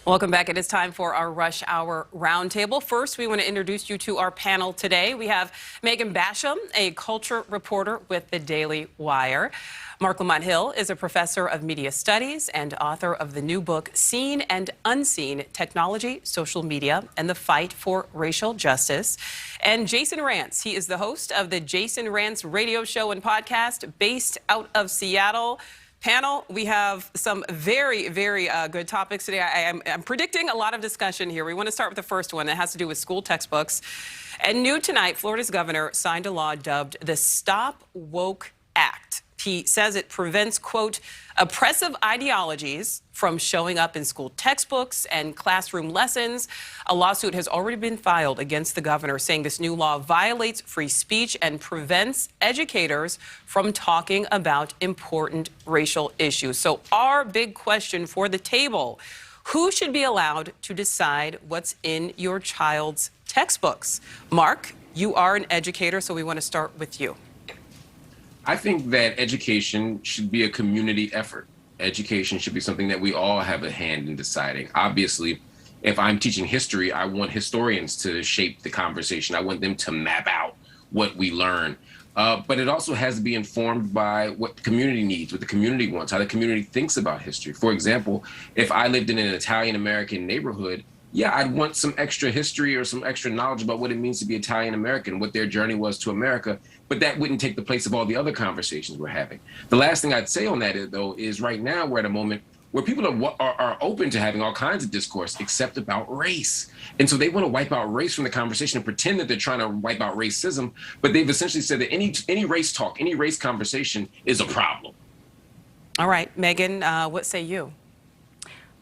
Welcome back. It is time for our Rush Hour Roundtable. First, we want to introduce you to our panel today. We have Megan Basham, a culture reporter with the Daily Wire. Mark Lamont Hill is a professor of media studies and author of the new book, Seen and Unseen: Technology, Social Media, and the Fight for Racial Justice. And Jason Rantz, he is the host of the Jason Rantz radio show and podcast based out of Seattle. Panel, we have some very good topics today. I'm predicting a lot of discussion here. We want to start with the first one. It has to do with school textbooks. And new tonight, Florida's governor signed a law dubbed the Stop Woke Act. He says it prevents, quote, oppressive ideologies from showing up in school textbooks and classroom lessons. A lawsuit has already been filed against the governor, saying this new law violates free speech and prevents educators from talking about important racial issues. So our big question for the table: who should be allowed to decide what's in your child's textbooks? Mark, you are an educator, so we want to start with you. I think that education should be a community effort. Education should be something that we all have a hand in deciding. Obviously, if I'm teaching history, I want historians to shape the conversation. I want them to map out what we learn. But it also has to be informed by what the community needs, what the community wants, how the community thinks about history. For example, if I lived in an Italian-American neighborhood, yeah, I'd want some extra history or some extra knowledge about what it means to be Italian-American, what their journey was to America, but that wouldn't take the place of all the other conversations we're having. The last thing I'd say on that, though, is right now we're at a moment where people are open to having all kinds of discourse except about race. And so they want to wipe out race from the conversation and pretend that they're trying to wipe out racism, but they've essentially said that any race talk, any race conversation is a problem. All right, Megan, what say you?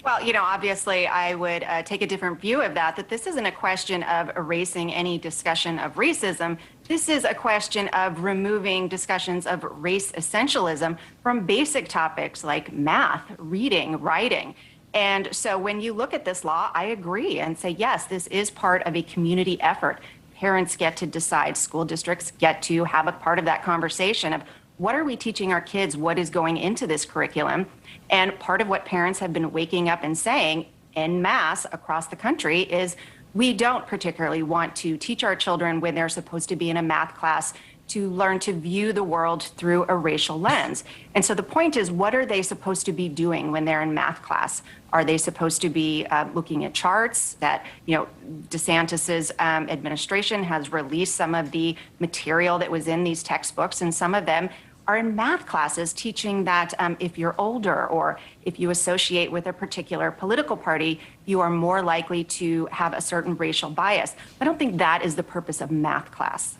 Well, obviously I would take a different view of that this isn't a question of erasing any discussion of racism. This is a question of removing discussions of race essentialism from basic topics like math, reading, writing. And so when you look at this law, I agree and say, yes, this is part of a community effort. Parents get to decide, school districts get to have a part of that conversation of what are we teaching our kids, what is going into this curriculum. And part of what parents have been waking up and saying en masse across the country is we don't particularly want to teach our children when they're supposed to be in a math class to learn to view the world through a racial lens. And so the point is, what are they supposed to be doing when they're in math class? Are they supposed to be looking at charts that, DeSantis's administration has released some of the material that was in these textbooks, and some of them are in math classes teaching that if you're older or if you associate with a particular political party, you are more likely to have a certain racial bias. I don't think that is the purpose of math class.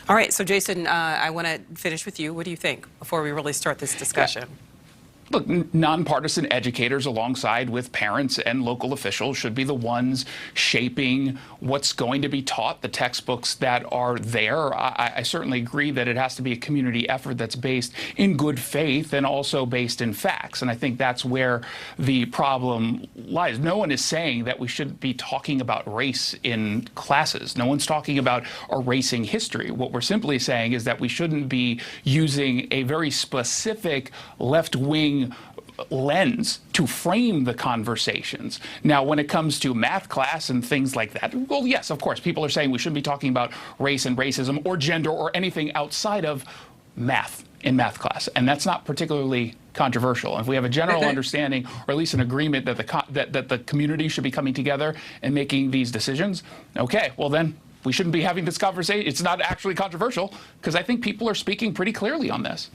All right, so Jason, I want to finish with you. What do you think before we really start this discussion? Look, nonpartisan educators alongside with parents and local officials should be the ones shaping what's going to be taught, the textbooks that are there. I certainly agree that it has to be a community effort that's based in good faith and also based in facts. And I think that's where the problem lies. No one is saying that we should be talking about race in classes. No one's talking about erasing history. What we're simply saying is that we shouldn't be using a very specific left-wing lens to frame the conversations. Now, when it comes to math class and things like that, well, yes, of course, people are saying we shouldn't be talking about race and racism or gender or anything outside of math in math class. And that's not particularly controversial. And if we have a general understanding, or at least an agreement that the community should be coming together and making these decisions, okay, well then we shouldn't be having this conversation. It's not actually controversial because I think people are speaking pretty clearly on this.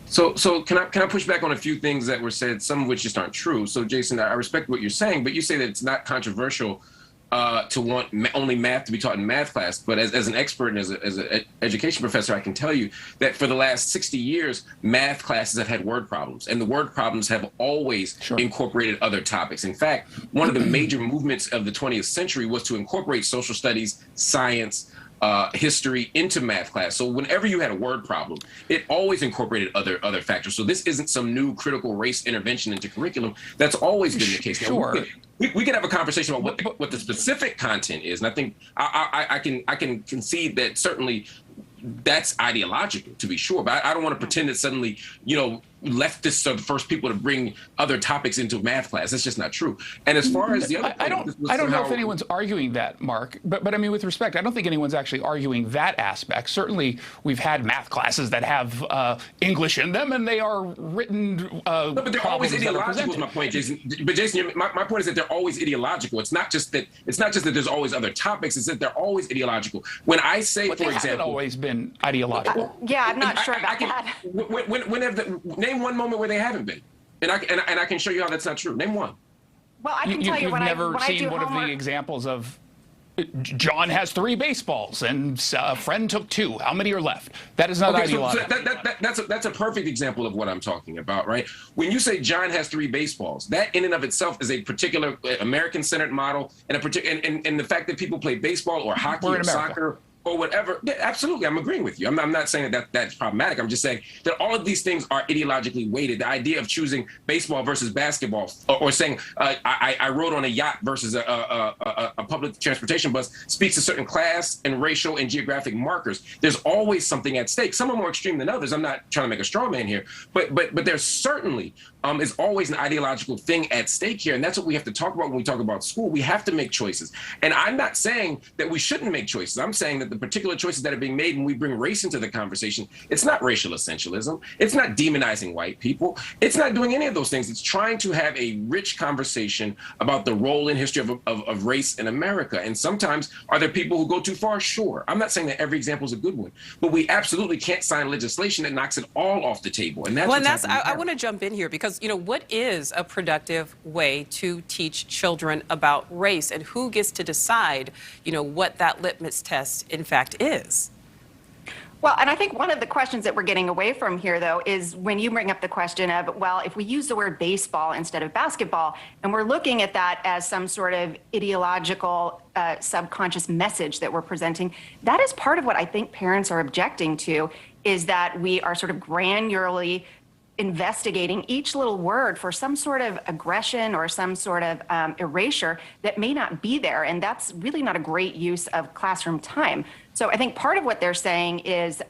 So can I push back on a few things that were said, some of which just aren't true? So Jason, I respect what you're saying, but you say that it's not controversial to want only math to be taught in math class. But as an expert and as an education professor, I can tell you that for the last 60 years, math classes have had word problems, and the word problems have always incorporated other topics. In fact, one of the major movements of the 20th century was to incorporate social studies, science, history into math class. So whenever you had a word problem, it always incorporated other factors. So this isn't some new critical race intervention into curriculum. That's always been the case. Sure. We can have a conversation about what the specific content is, and I think I can concede that certainly that's ideological, to be sure, but I don't want to pretend that suddenly, leftists are the first people to bring other topics into math class. That's just not true. And as far as the other, I don't know if anyone's arguing that, Mark. But I mean, with respect, I don't think anyone's actually arguing that aspect. Certainly, we've had math classes that have English in them, and they are written. No, but they're always ideological. Is my point, Jason. But Jason, my point is that they're always ideological. It's not just that there's always other topics. It's that they're always ideological. When I say, but for they example, haven't always been ideological. Yeah, I'm not sure about that. Name one moment where they haven't been, and I can show you how that's not true. Name one. Well, I can tell you You've when never I do seen one homework. of the examples of John has 3 baseballs and a friend took 2. How many are left? That is not ideological. That's a perfect example of what I'm talking about, right? When you say John has 3 baseballs, that in and of itself is a particular American-centered model, and and the fact that people play baseball or hockey or soccer or whatever, yeah, absolutely, I'm agreeing with you. I'm not saying that that's problematic. I'm just saying that all of these things are ideologically weighted. The idea of choosing baseball versus basketball, or saying I rode on a yacht versus a public transportation bus, speaks to certain class and racial and geographic markers. There's always something at stake. Some are more extreme than others. I'm not trying to make a straw man here, but there's certainly is always an ideological thing at stake here, and that's what we have to talk about when we talk about school. We have to make choices, and I'm not saying that we shouldn't make choices. I'm saying that the particular choices that are being made when we bring race into the conversation, it's not racial essentialism. It's not demonizing white people. It's not doing any of those things. It's trying to have a rich conversation about the role and history of race in America. And sometimes, are there people who go too far? Sure. I'm not saying that every example is a good one, but we absolutely can't sign legislation that knocks it all off the table. And that's I want to jump in here because, what is a productive way to teach children about race, and who gets to decide, what that litmus test in fact is? Well, and I think one of the questions that we're getting away from here, though, is when you bring up the question of, well, if we use the word baseball instead of basketball, and we're looking at that as some sort of ideological subconscious message that we're presenting, that is part of what I think parents are objecting to, is that we are sort of granularly investigating each little word for some sort of aggression or some sort of erasure that may not be there. And that's really not a great use of classroom time. So I think part of what they're saying is,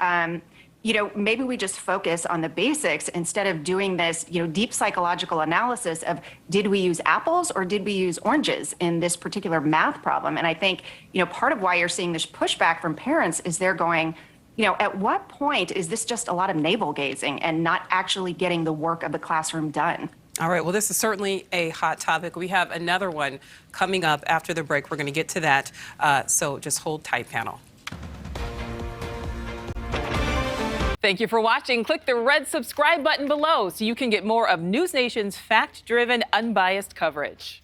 maybe we just focus on the basics instead of doing this, deep psychological analysis of, did we use apples or did we use oranges in this particular math problem? And I think, part of why you're seeing this pushback from parents is they're going, at what point is this just a lot of navel gazing and not actually getting the work of the classroom done? All right, well, this is certainly a hot topic. We have another one coming up after the break. We're going to get to that, so just hold tight, panel. Thank you for watching. Click the red subscribe button below so you can get more of NewsNation's fact-driven, unbiased coverage.